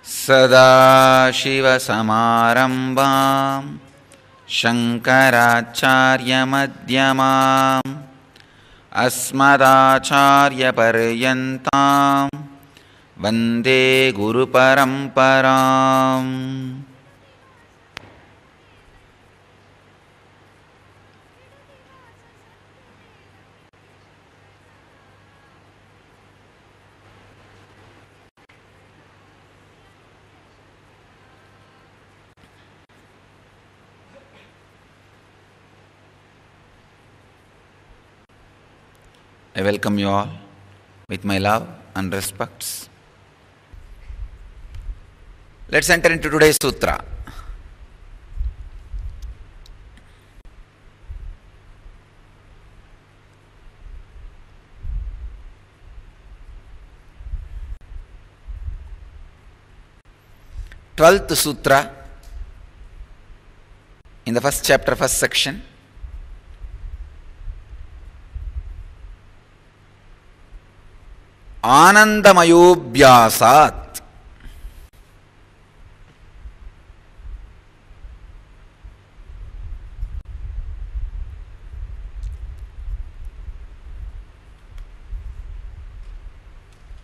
सदाशिवसमारम्भां शङ्कराचार्यमध्यमाम् अस्मदाचार्यपर्यन्तां वन्दे गुरुपरम्पराम्। I welcome you all with my love and respects. Let's enter into today's sutra. Twelfth sutra in the first chapter, first section. Anandamayobhyasat.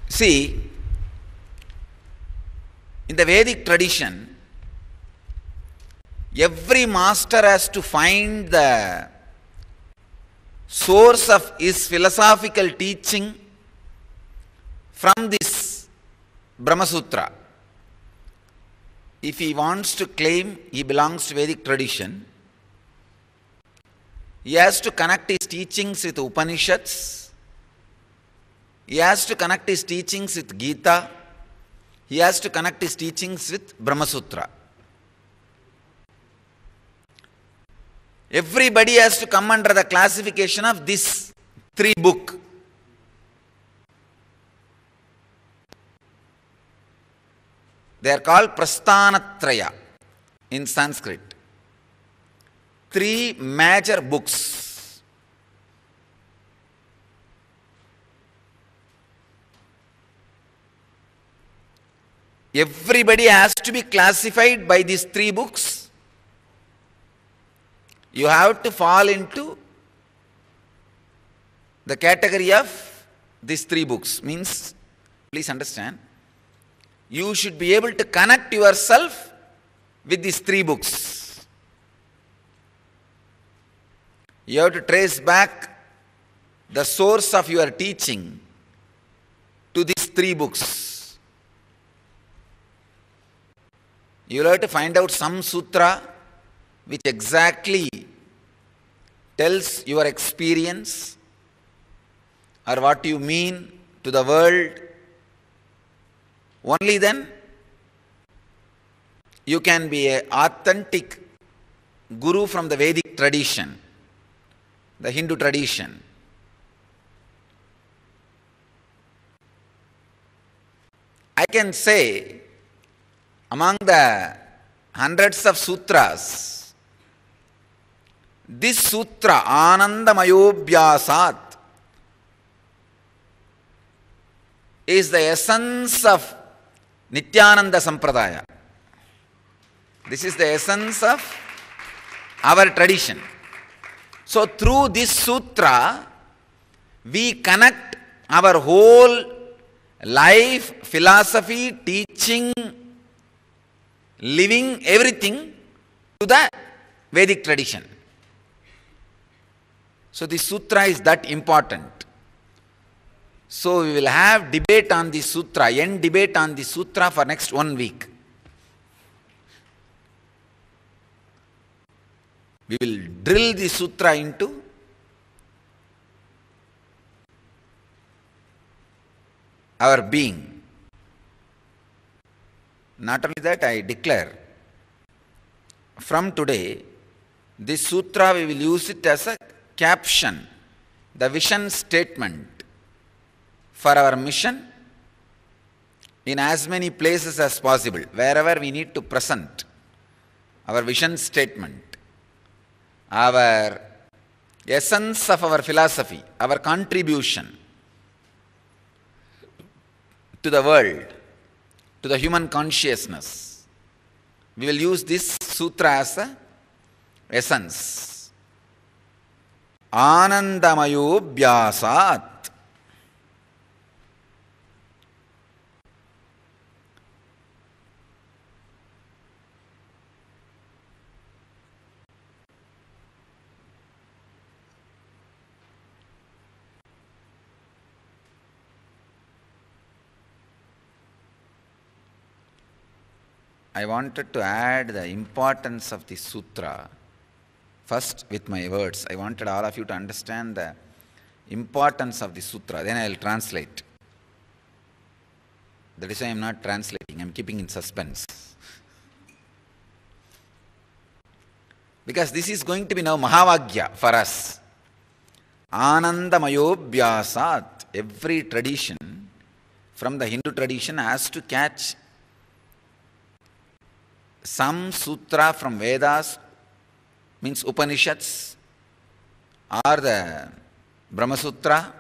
See, in the Vedic tradition, every master has to find the source of his philosophical teaching from this Brahma Sutra. If he wants to claim he belongs to Vedic tradition, he has to connect his teachings with Upanishads, he has to connect his teachings with Gita, he has to connect his teachings with Brahma Sutra. Everybody has to come under the classification of this three book. They are called Prasthanatraya in Sanskrit. Three major books. Everybody has to be classified by these three books. You have to fall into the category of these three books. Means, please understand, you should be able to connect yourself with these three books. You have to trace back the source of your teaching to these three books. You will have to find out some sutra which exactly tells your experience or what you mean to the world. Only then you can be an authentic guru from the Vedic tradition, the Hindu tradition. I can say among the hundreds of sutras, this sutra, Anandamayobhyasat, is the essence of Nityananda Sampradaya. This is the essence of our tradition. So through this sutra, we connect our whole life, philosophy, teaching, living, everything to the Vedic tradition. So this sutra is that important. So we will have debate on the sutra, end debate on the sutra for next 1 week. We will drill the sutra into our being. Not only that, I declare, from today, this sutra we will use it as a caption, the vision statement for our mission in as many places as possible, wherever we need to present our vision statement, our essence of our philosophy, our contribution to the world, to the human consciousness. We will use this sutra as a essence. Anandamayo Vyasat. I wanted to add the importance of the sutra first with my words. I wanted all of you to understand the importance of the sutra. Then I will translate. That is why I am not translating. I am keeping in suspense. Because this is going to be now Mahavagya for us. Anandamayo Vyasat. Every tradition from the Hindu tradition has to catch some sutra from Vedas, means Upanishads, or the Brahma Sutra,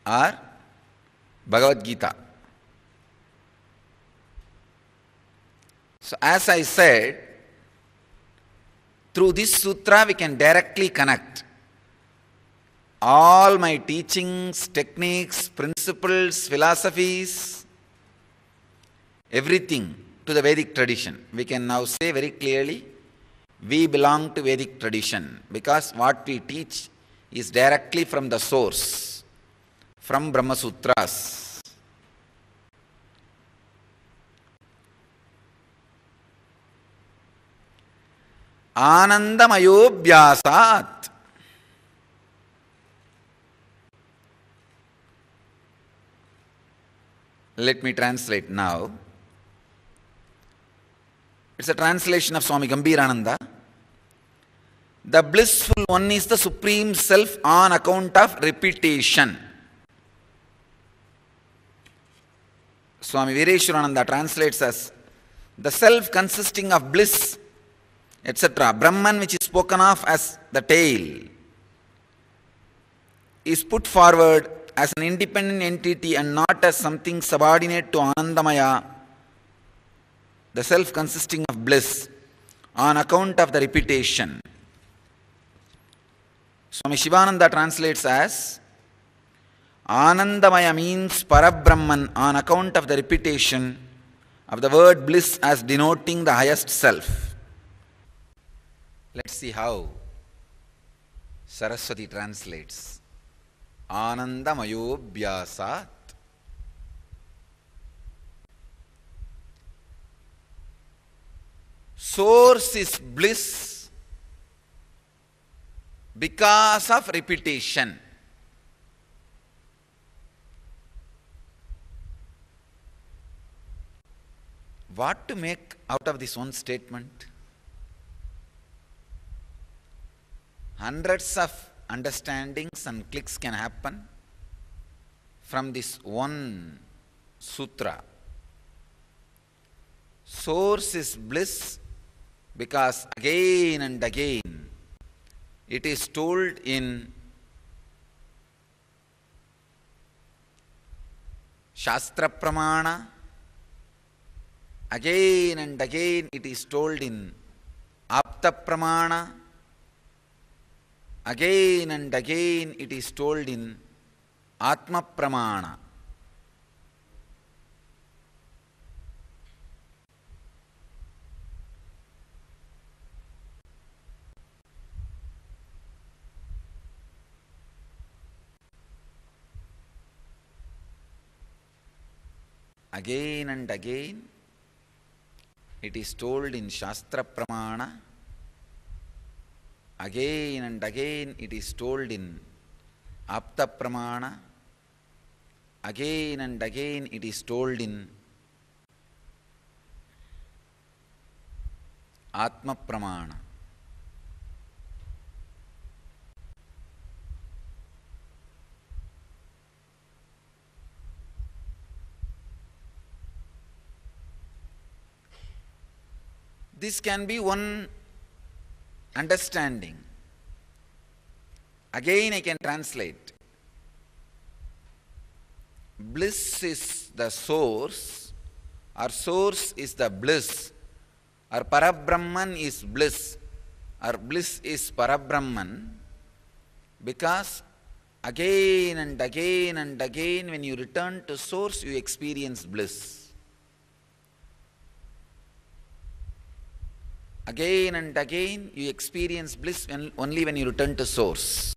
or Bhagavad Gita. So as I said, through this sutra we can directly connect all my teachings, techniques, principles, philosophies, everything to the Vedic tradition. We can now say very clearly, we belong to Vedic tradition because what we teach is directly from the source, from Brahma Sutras. Anandamayo Vyasat. Let me translate now. It's a translation of Swami Gambhirananda. The blissful one is the Supreme Self on account of repetition. Swami Vireshwarananda translates as the self consisting of bliss, etc. Brahman, which is spoken of as the tail, is put forward as an independent entity and not as something subordinate to Anandamaya, the self consisting of bliss, on account of the repetition. Swami Shivananda translates as Anandamaya means Parabrahman on account of the repetition of the word bliss as denoting the highest self. Let's see how Saraswati translates. Anandamayo Vyasat. Source is bliss because of repetition. What to make out of this one statement? Hundreds of understandings and clicks can happen from this one sutra. Source is bliss because again and again it is told in Shastra Pramana, again and again it is told in Apta Pramana, again and again it is told in Atma Pramana. Again and again it is told in Shastra Pramana, again and again it is told in Apta Pramana, again and again it is told in Atma Pramana. This can be one understanding. Again I can translate. Bliss is the source Our source is the bliss. Our Parabrahman is bliss. Our bliss is Parabrahman, because again and again and again when you return to source, you experience bliss. Again and again you experience bliss only when you return to source.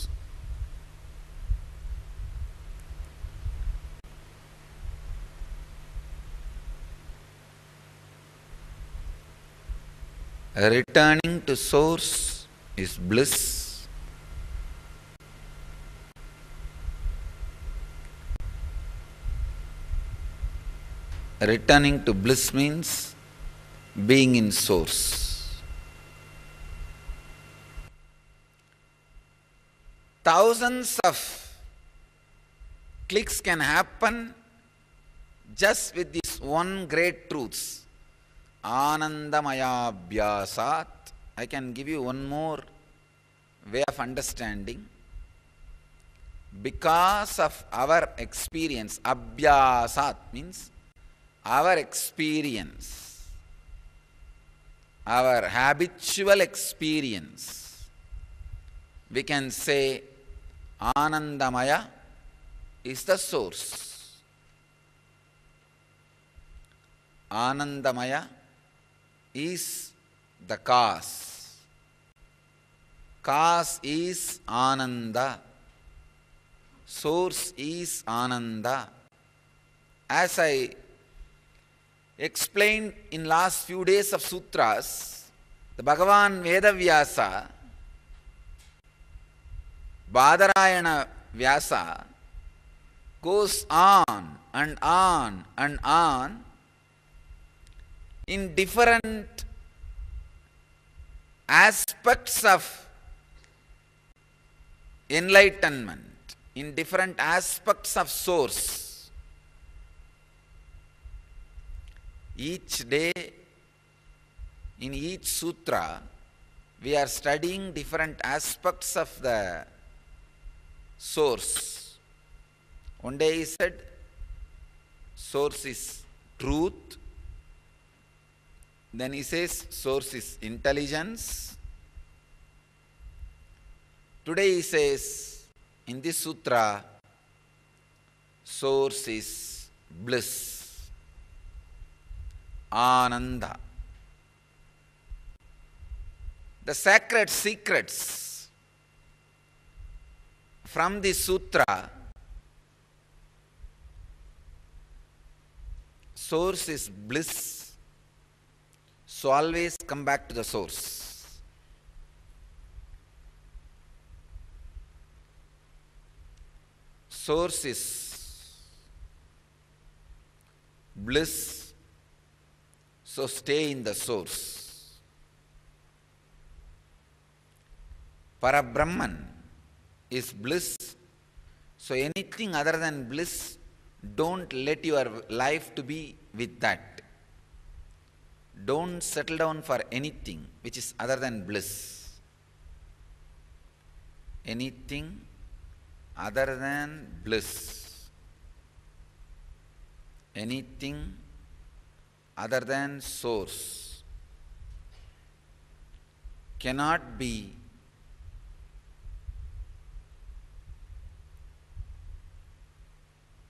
Returning to source is bliss. Returning to bliss means being in source. Thousands of clicks can happen just with this one great truth. Anandamaya Abhyasat. I can give you one more way of understanding. Because of our experience, Abhyasat means our experience, our habitual experience, we can say Anandamaya is the source. Anandamaya is the cause. Cause is Ananda. Source is Ananda. As I explained in last few days of sutras, the Bhagavan Vedavyasa, Badarayana Vyasa, goes on and on and on in different aspects of enlightenment, in different aspects of source. Each day, in each sutra, we are studying different aspects of the source. One day he said, source is truth. Then he says, source is intelligence. Today he says, in this sutra, source is bliss, Ananda. The sacred secrets from this sutra, source is bliss. So always come back to the source. Source is bliss. So stay in the source. Parabrahman is bliss. So anything other than bliss, don't let your life to be with that. Don't settle down for anything which is other than bliss. Anything other than bliss. Anything other than source cannot be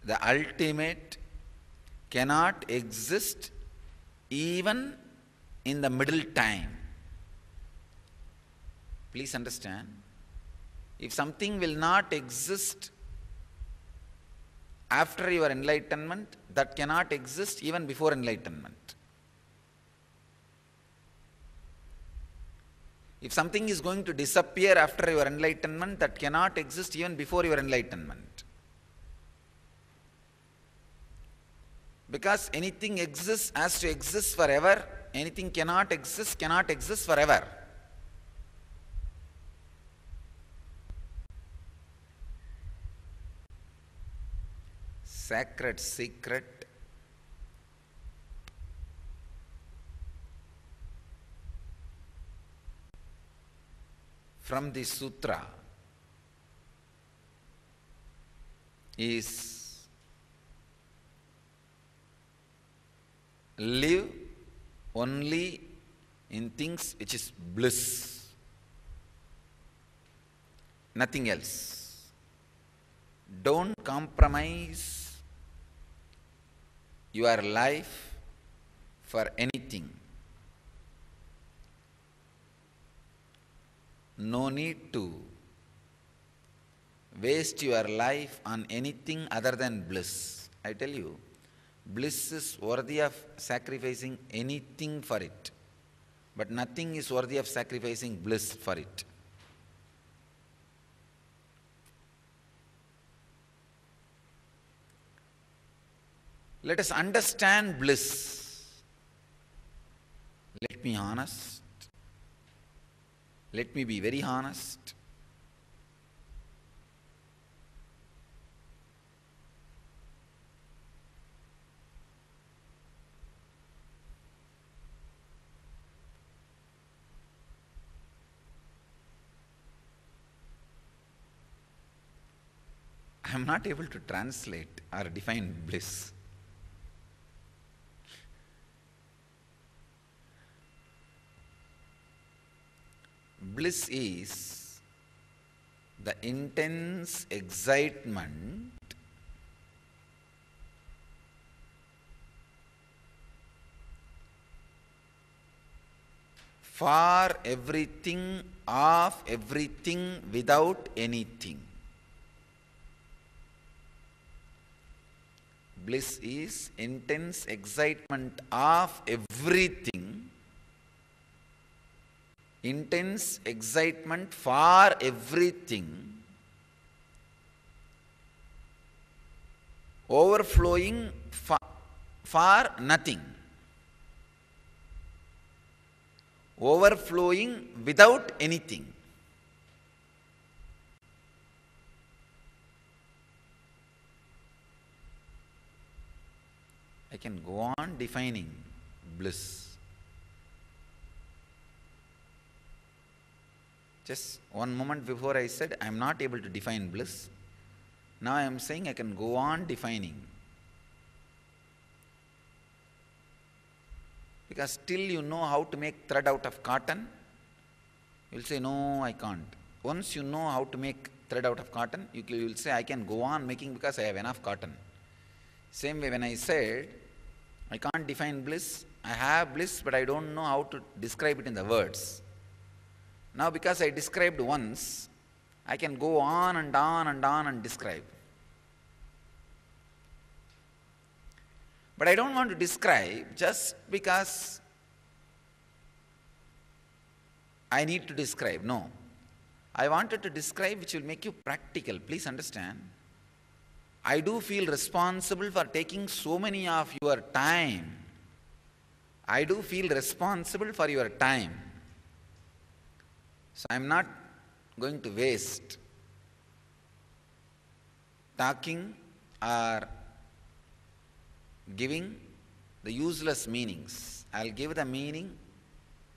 the ultimate, cannot exist even in the middle time. Please understand, if something will not exist after your enlightenment, that cannot exist even before enlightenment. If something is going to disappear after your enlightenment, that cannot exist even before your enlightenment. Because anything exists has to exist forever, anything cannot exist forever. Sacred secret from the sutra is live only in things which is bliss, nothing else. Don't compromise your life for anything. No need to waste your life on anything other than bliss. I tell you, bliss is worthy of sacrificing anything for it, but nothing is worthy of sacrificing bliss for it. Let us understand bliss. Let me honest. Let me be very honest. I am not able to translate or define bliss. Bliss is the intense excitement for everything, of everything, without anything. Bliss is intense excitement of everything, intense excitement for everything, overflowing for nothing, overflowing without anything. I can go on defining bliss. Just one moment before I said I am not able to define bliss. Now I am saying I can go on defining. Because till you know how to make thread out of cotton, you will say, no, I can't. Once you know how to make thread out of cotton, you will say, I can go on making because I have enough cotton. Same way when I said, I can't define bliss, I have bliss, but I don't know how to describe it in the words. Now because I described once, I can go on and on and on and describe. But I don't want to describe just because I need to describe. No. I wanted to describe which will make you practical. Please understand. I do feel responsible for taking so many of your time. I do feel responsible for your time. So I am not going to waste talking or giving the useless meanings. I will give the meaning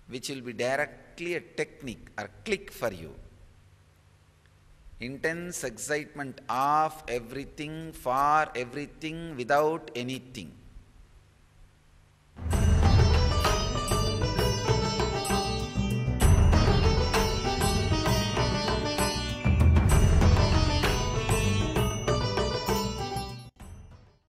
which will be directly a technique or click for you. Intense excitement of everything, for everything, without anything.